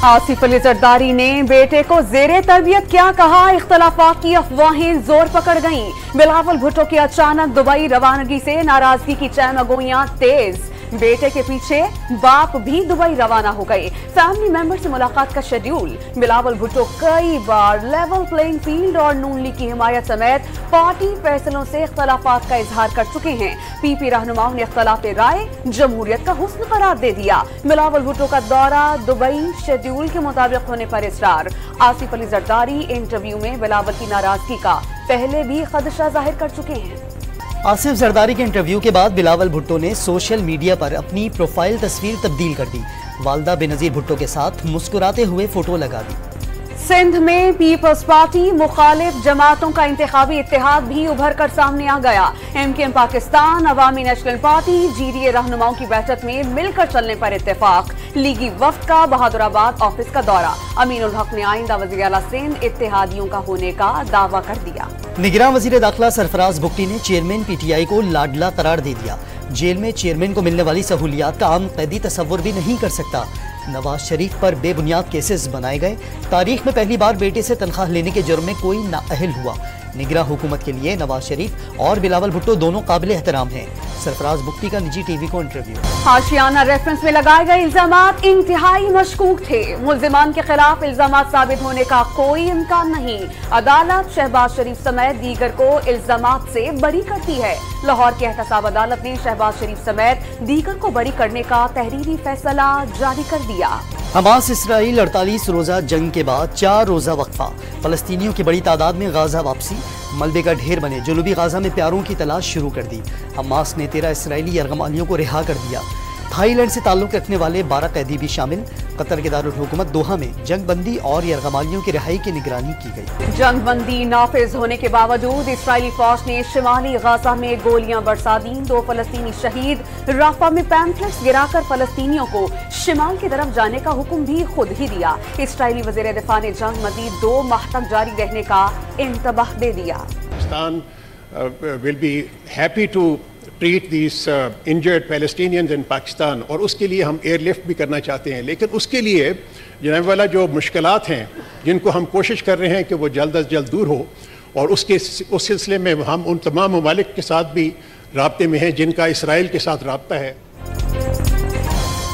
आसिफ अली जरदारी ने बेटे को जेरे तरबियत क्या कहा, इख्तलाफात की अफवाहें जोर पकड़ गईं। बिलावल भुट्टो की अचानक दुबई रवानगी से नाराजगी की चैमगोइयां तेज। बेटे के पीछे बाप भी दुबई रवाना हो गए। फैमिली मेंबर से मुलाकात का शेड्यूल। बिलावल भुट्टो कई बार लेवल प्लेइंग फील्ड और नून लीग की हिमायत समेत पार्टी फैसलों से इख्तलाफात का इजहार कर चुके हैं। पीपी रहनुमाओं ने इख्तलाफ राय जमहूरियत का हुस्न करार दे दिया। बिलावल भुट्टो का दौरा दुबई शेड्यूल के मुताबिक होने पर इसरार। आसिफ अली जरदारी इंटरव्यू में बिलावल की नाराजगी का पहले भी खदशा जाहिर कर चुके हैं। आसिफ जरदारी के इंटरव्यू के बाद बिलावल भुट्टो ने सोशल मीडिया पर अपनी प्रोफाइल तस्वीर तब्दील कर दी। वालदा बेनजीर भुट्टो के साथ मुस्कुराते हुए फोटो लगा दी। सिंध में पीपल्स पार्टी मुखालिफ जमातों का इंतखाबी इत्तेहाद भी उभर कर सामने आ गया। MKM पाकिस्तान, अवामी नेशनल पार्टी, GDA रहनुमाओं की बैठक में मिलकर चलने पर इत्तेफाक। लीगी वफ्द का बहादुराबाद ऑफिस का दौरा। अमीनुल हक ने आइंदा वज़ीर आला सिंध इत्तेहादियों का होने का दावा कर दिया। निगरान वज़ीर दाखिला सरफराज बुगटी ने चेयरमैन PTI को लाडला करार दे दिया। जेल में चेयरमैन को मिलने वाली सहूलियात का आम कैदी तस्वुर भी नहीं कर सकता। नवाज शरीफ पर बेबुनियाद केसेस बनाए गए। तारीख में पहली बार बेटे से तनख्वाह लेने के जुर्म में कोई नाअहल हुआ। निगरान हुकूमत के लिए नवाज शरीफ और बिलावल भुट्टो दोनों काबिल एहतराम हैं। सरफराज बुगटी का निजी TV को इंटरव्यू। हाशियाना रेफरेंस में लगाए गए इल्जामात इंतहाई मशकूक थे। मुल्जिमान के खिलाफ इल्जामात साबित होने का कोई इम्कान नहीं। अदालत शहबाज शरीफ समेत दीगर को इल्जामात से बरी करती है। लाहौर की एहतसाब अदालत ने शहबाज शरीफ समेत दीगर को बरी करने का तहरीरी फैसला जारी कर दिया। हमास इसराइल 48 रोजा जंग के बाद 4 रोजा वक्फा। फलस्तीनियों की बड़ी तादाद में गाजा वापसी। मलबे का ढेर बने जनूबी गाजा में प्यारों की तलाश शुरू कर दी। हमास ने 13 इसराइली यरगमालियों को रिहा कर दिया। थाईलैंड से ताल्लुक रखने वाले 12 कैदी भी शामिल। कतर के दारुल हुकूमत दोहा में जंग बंदी और यरगमालियों की रिहाई की निगरानी की गई। जंग बंदी नाफिज होने के बावजूद इसराइली फौज ने शिमाली गाजा में गोलियां बरसा दी। 2 फलस्तीनी शहीद। राफा में पैम्फलेट्स गिराकर फलस्तीनियों को शिमाल की तरफ जाने का हुक्म भी खुद ही दिया। इसराइली वज़ीर दिफा ने जंग मज़ीद 2 माह तक जारी रहने का इंतबाह दे दिया। Pakistan will be happy to treat these injured Palestinians in Pakistan और उसके लिए हम एयरलिफ्ट भी करना चाहते हैं। लेकिन उसके लिए जनाब वाला जो मुश्किलात हैं जिनको हम कोशिश कर रहे हैं कि वो जल्द अज जल्द दूर हो, और उस सिलसिले में हम उन तमाम ममालिक के साथ भी राब्ते में हैं जिनका इसराइल के साथ राब्ता है।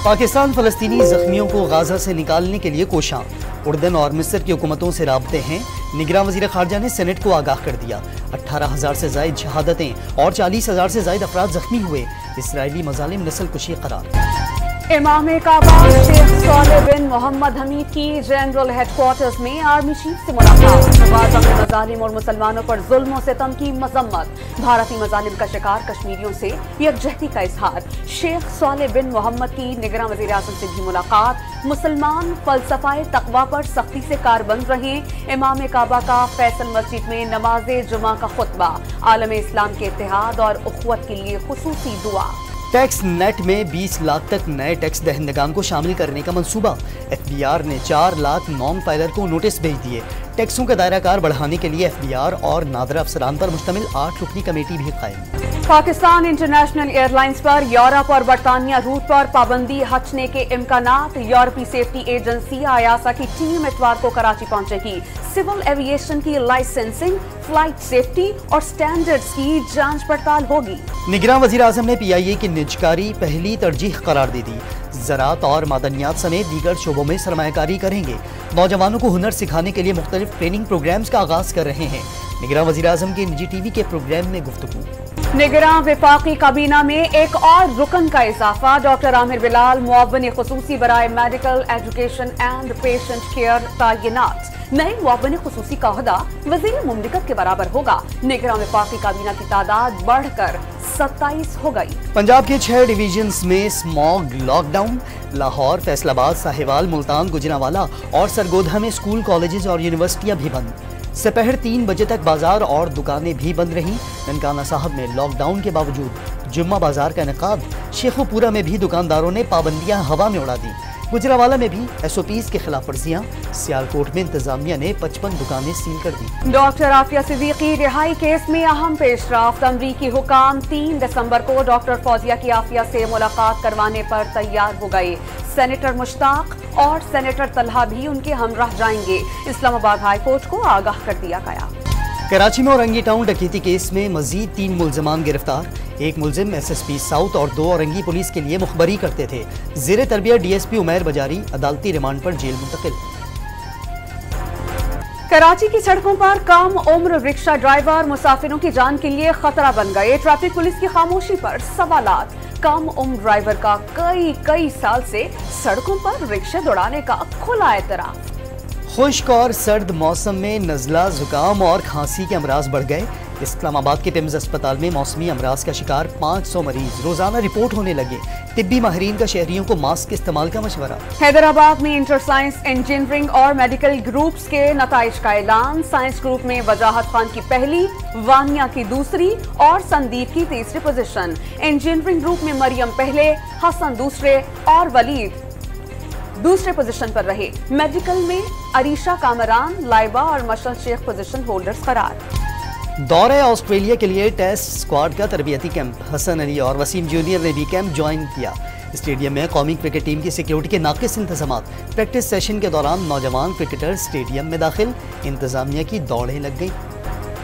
पाकिस्तान फलस्तीनी जख्मियों को गाजा से निकालने के लिए कोशां। उर्दन और मिस्र की हुकूमतों से राब्ते हैं। निगरान वज़ीर खारजा ने सेनेट को आगाह कर दिया। 18,000 से ज़ायद शहादतें और 40,000 से ज़ायद अफराद जख्मी हुए। इसराइली मज़ालिम नस्ल कुशी करार। इमाम काबा शेख सालेह बिन मोहम्मद हमीद की जनरल हेडक्वार्टर्स में आर्मी चीफ से मुलाकात। गाजा में मज़ालिम और मुसलमानों पर जुल्म और सितम की मजम्मत। भारतीय मज़ालिम का शिकार कश्मीरियों से यकजहती का इजहार। शेख सालेह बिन मोहम्मद की निगरान वज़ीर आज़म से भी मुलाकात। मुसलमान फलसफाए तकवा पर सख्ती से कारबंद रहें। इमाम काबा का फैसल मस्जिद में नमाज जुमा का खुतबा। आलम इस्लाम के इत्तेहाद और उख़्वत के लिए खुसूसी दुआ। टैक्स नेट में 20 लाख तक नए टैक्स दहंदगान को शामिल करने का मंसूबा। FBR ने 4 लाख नॉन फाइलर को नोटिस भेज दिए। टैक्सों का दायरा कार बढ़ाने के लिए FBR और नादरा अफसरान पर मुश्तमिल 8 रुकनी कमेटी भी कायम। पाकिस्तान इंटरनेशनल एयरलाइंस पर यूरोप और बरतानिया रूट पर पाबंदी हटने के इम्कानात। यूरोपीय सेफ्टी एजेंसी आयासा की टीम इतवार को कराची पहुंचेगी। सिविल एविएशन की लाइसेंसिंग, फ्लाइट सेफ्टी और स्टैंडर्ड्स की जांच पड़ताल होगी। निगरान वज़ीर आज़म ने PIA की निजकारी पहली तरजीह करार दे दी। ज़राअत और मादनियात समेत दीगर शोबों में सरमायाकारी करेंगे। नौजवानों को हुनर सिखाने के लिए मुख्तलिफ ट्रेनिंग प्रोग्राम्स का आगाज कर रहे हैं। निगरान वज़ीर आज़म के निजी TV के प्रोग्राम में गुफ्तगू। निगरान वफाकी काबीना में एक और रुकन का इजाफा। डॉक्टर आमिर बिलाल मुअव्विन खुसूसी बराए medical education and patient care तैनात। नए मुअव्विन खुसूसी का ओहदा वज़ीर मुमलिकत के बराबर होगा। निगरान वफाकी काबीना की तादाद बढ़कर 27 हो गई। पंजाब के 6 डिवीजन्स में स्मॉग लॉकडाउन। लाहौर, फैसलाबाद, साहिवाल, मुल्तान, गुजरांवाला और सरगोधा में स्कूल, कॉलेजेस और यूनिवर्सिटियां भी बंद। दोपहर 3 बजे तक बाजार और दुकानें भी बंद रहीं। ननकाना साहब में लॉकडाउन के बावजूद जुम्मा बाजार का इनेकाद। शेखोपुरा में भी दुकानदारों ने पाबंदियां हवा में उड़ा दी। गुजरांवाला में भी SOPs के खिलाफ वर्जियां। सियालकोट में इंतजामिया ने 55 दुकानें सील कर दी। डॉक्टर आफिया सिद्दीकी रिहाई केस में अहम पेशरफ्त। अमरीकी हुकाम 3 दिसंबर को डॉक्टर फौजिया की आफिया से मुलाकात करवाने पर तैयार हो गए। सेनेटर मुश्ताक और सेनेटर तलहा भी उनके हमराह जाएंगे। इस्लामाबाद हाई कोर्ट को आगाह कर दिया गया। कराची में औरंगी टाउन डकैती केस में मजीद 3 मुल्जमान गिरफ्तार। एक मुलजिम SSP साउथ और 2 औरंगी पुलिस के लिए मुखबरी करते थे। ज़ेरे तरबियत DSP उमैर बजारी अदालती रिमांड पर जेल मुंतकिल। कराची की सड़कों पर कम उम्र रिक्शा ड्राइवर मुसाफिरों की जान के लिए खतरा बन गए। ट्रैफिक पुलिस की खामोशी पर सवालात। कम उम्र ड्राइवर का कई साल से सड़कों पर रिक्शे दौड़ाने का खुला एतराफ। खुश्क और सर्द मौसम में नज़ला, जुकाम और खांसी के अमराज बढ़ गए। इस्लामाबाद के टिम्स अस्पताल में मौसमी अमराज का शिकार 500 मरीज रोजाना रिपोर्ट होने लगे। तिब्बी माहिरीन का शहरियों को मास्क इस्तेमाल का मशवरा। हैदराबाद में इंटर साइंस, इंजीनियरिंग और मेडिकल ग्रुप्स के नताइज का ऐलान। साइंस ग्रुप में वजाहत खान की पहली, वानिया की दूसरी और संदीप की तीसरी पोजीशन। इंजीनियरिंग ग्रुप में मरियम पहले, हसन दूसरे और वलीद दूसरे पोजीशन पर रहे। मेडिकल में अरीशा कामरान, लाइबा और मशल शेख पोजीशन होल्डर्स करार। दौरे ऑस्ट्रेलिया के लिए टेस्ट स्क्वाड का तरबियती कैंप। हसन अली और वसीम जूनियर ने भी कैंप ज्वाइन किया। स्टेडियम में कौमी क्रिकेट टीम की सिक्योरिटी के नाकिस इंतजाम। प्रैक्टिस सेशन के दौरान नौजवान क्रिकेटर स्टेडियम में दाखिल। इंतजामिया की दौड़ें लग गई।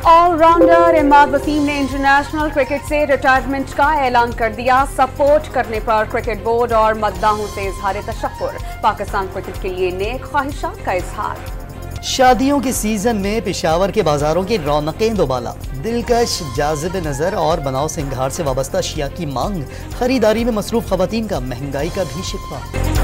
ऑलराउंडर इमाद वसीम ने इंटरनेशनल क्रिकेट से रिटायरमेंट का ऐलान कर दिया। सपोर्ट करने पर क्रिकेट बोर्ड और मद्दाहों से इजहार तशक्कुर। पाकिस्तान क्रिकेट के लिए नेक ख्वाहिशात का इजहार। शादियों के सीजन में पेशावर के बाजारों की रौनकें दोबाला। दिलकश, जाज़िब नज़र और बनाव सिंगार से वाबस्ता अशिया की मांग। खरीदारी में मसरूफ खवातीन का महंगाई का भी शिकवा।